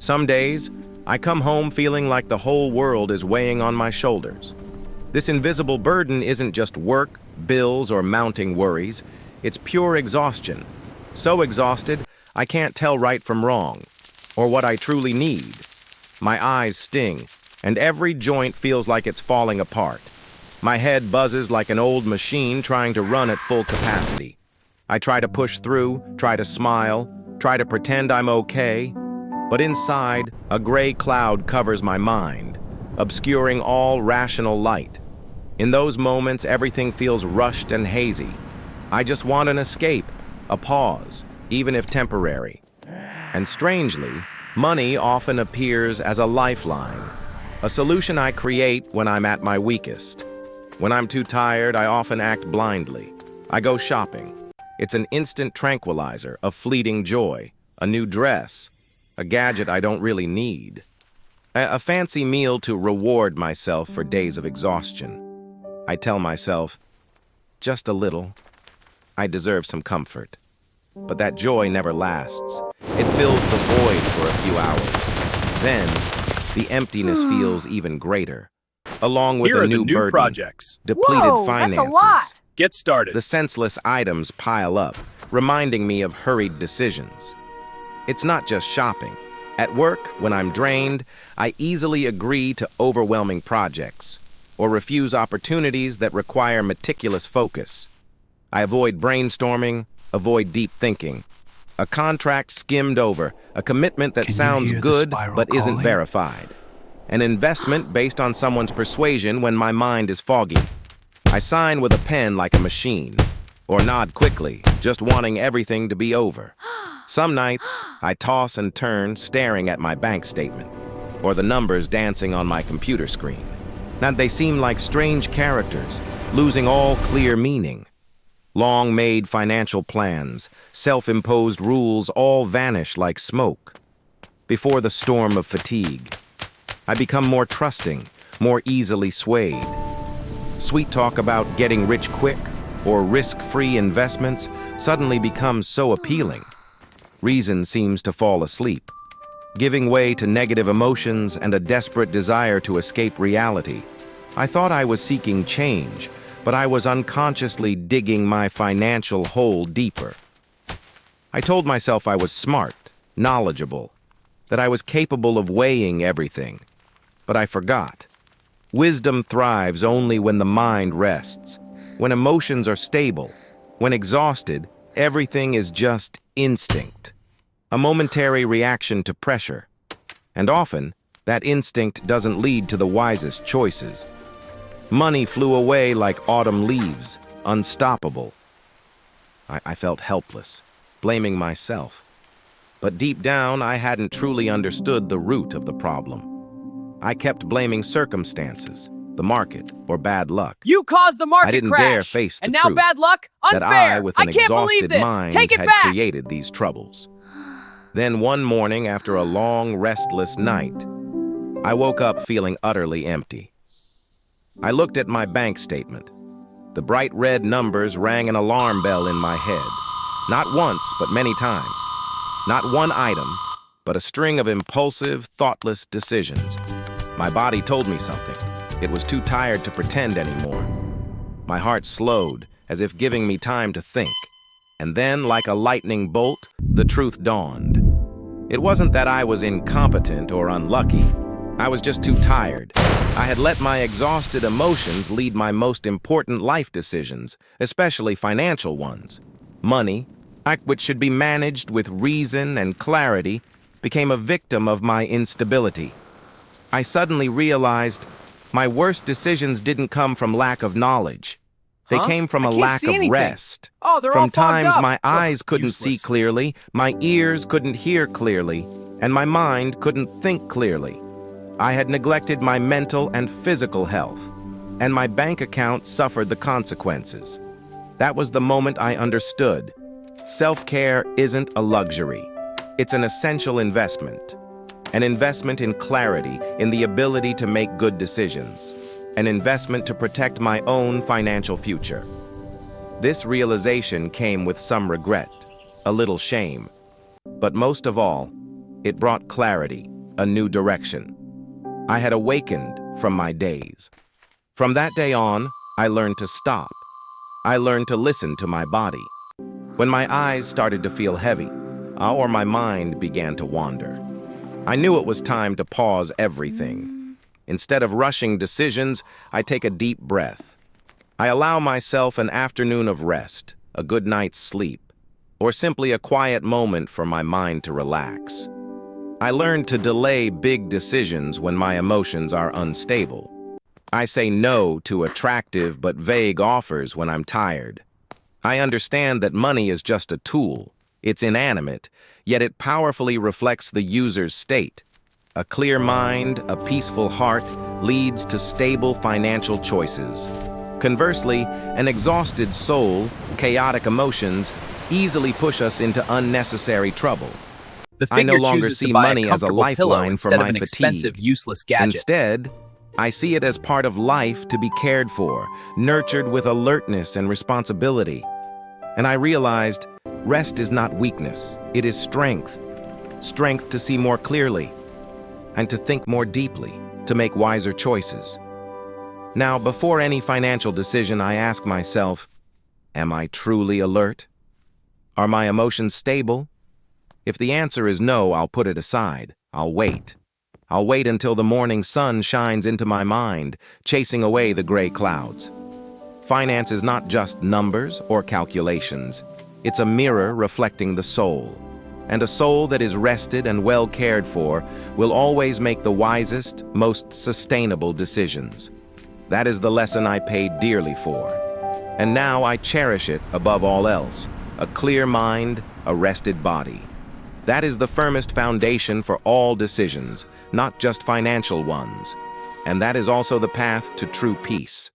Some days, I come home feeling like the whole world is weighing on my shoulders. This invisible burden isn't just work, bills, or mounting worries. It's pure exhaustion. So exhausted, I can't tell right from wrong, or what I truly need. My eyes sting, and every joint feels like it's falling apart. My head buzzes like an old machine trying to run at full capacity. I try to push through, try to smile, try to pretend I'm okay, but inside, a gray cloud covers my mind, obscuring all rational light. In those moments, everything feels rushed and hazy. I just want an escape, a pause, even if temporary. And strangely, money often appears as a lifeline, a solution I create when I'm at my weakest. When I'm too tired, I often act blindly. I go shopping. It's an instant tranquilizer, a fleeting joy, a new dress, a gadget I don't really need. A fancy meal to reward myself for days of exhaustion. I tell myself, just a little. I deserve some comfort. But that joy never lasts. It fills the void for a few hours. Then, the emptiness feels even greater. Along with Here a are new the new burden, projects. depleted Whoa, finances. that's a lot. Get started. The senseless items pile up, reminding me of hurried decisions. It's not just shopping. At work, when I'm drained, I easily agree to overwhelming projects or refuse opportunities that require meticulous focus. I avoid brainstorming, avoid deep thinking. A contract skimmed over, a commitment that sounds good but isn't verified. An investment based on someone's persuasion when my mind is foggy. I sign with a pen like a machine, or nod quickly, just wanting everything to be over. Some nights, I toss and turn, staring at my bank statement, or the numbers dancing on my computer screen. Now they seem like strange characters, losing all clear meaning. Long-made financial plans, self-imposed rules all vanish like smoke. Before the storm of fatigue, I become more trusting, more easily swayed. Sweet talk about getting rich quick or risk-free investments suddenly becomes so appealing. Reason seems to fall asleep, giving way to negative emotions and a desperate desire to escape reality. I thought I was seeking change, but I was unconsciously digging my financial hole deeper. I told myself I was smart, knowledgeable, that I was capable of weighing everything, but I forgot. Wisdom thrives only when the mind rests, when emotions are stable. When exhausted, everything is just instinct, a momentary reaction to pressure. And often, that instinct doesn't lead to the wisest choices. Money flew away like autumn leaves, unstoppable. I felt helpless, blaming myself. But deep down, I hadn't truly understood the root of the problem. I kept blaming circumstances, the market, or bad luck. You caused the market I didn't crash. dare face the and now truth bad luck? Unfair. that I, with an can't believe exhausted this. mind, Take it had back. created these troubles. Then one morning, after a long, restless night, I woke up feeling utterly empty. I looked at my bank statement. The bright red numbers rang an alarm bell in my head. Not once, but many times. Not one item, but a string of impulsive, thoughtless decisions. My body told me something. It was too tired to pretend anymore. My heart slowed, as if giving me time to think. And then, like a lightning bolt, the truth dawned. It wasn't that I was incompetent or unlucky. I was just too tired. I had let my exhausted emotions lead my most important life decisions, especially financial ones. Money, which should be managed with reason and clarity, became a victim of my instability. I suddenly realized my worst decisions didn't come from lack of knowledge. They came from a lack of rest. Oh, they're all From fogged times up. my eyes couldn't see useless. clearly, my ears couldn't hear clearly, and my mind couldn't think clearly. I had neglected my mental and physical health, and my bank account suffered the consequences. That was the moment I understood. Self-care isn't a luxury. It's an essential investment. An investment in clarity, in the ability to make good decisions. An investment to protect my own financial future. This realization came with some regret, a little shame. But most of all, it brought clarity. a new direction. I had awakened from my daze. From that day on, I learned to stop. I learned to listen to my body. When my eyes started to feel heavy, or my mind began to wander, I knew it was time to pause everything. Instead of rushing decisions, I take a deep breath. I allow myself an afternoon of rest, a good night's sleep, or simply a quiet moment for my mind to relax. I learned to delay big decisions when my emotions are unstable. I say no to attractive but vague offers when I'm tired. I understand that money is just a tool. It's inanimate, yet it powerfully reflects the user's state. A clear mind, a peaceful heart, leads to stable financial choices. Conversely, an exhausted soul, chaotic emotions, easily push us into unnecessary trouble. I no longer see money as a lifeline for my fatigue. Useless gadget. Instead, I see it as part of life to be cared for, nurtured with alertness and responsibility. And I realized rest is not weakness, it is strength. Strength to see more clearly and to think more deeply, to make wiser choices. Now, before any financial decision, I ask myself, am I truly alert? Are my emotions stable? If the answer is no, I'll put it aside. I'll wait. I'll wait until the morning sun shines into my mind, chasing away the gray clouds. Finance is not just numbers or calculations. It's a mirror reflecting the soul. And a soul that is rested and well cared for will always make the wisest, most sustainable decisions. That is the lesson I paid dearly for. And now I cherish it above all else. A clear mind, a rested body. That is the firmest foundation for all decisions, not just financial ones. And that is also the path to true peace.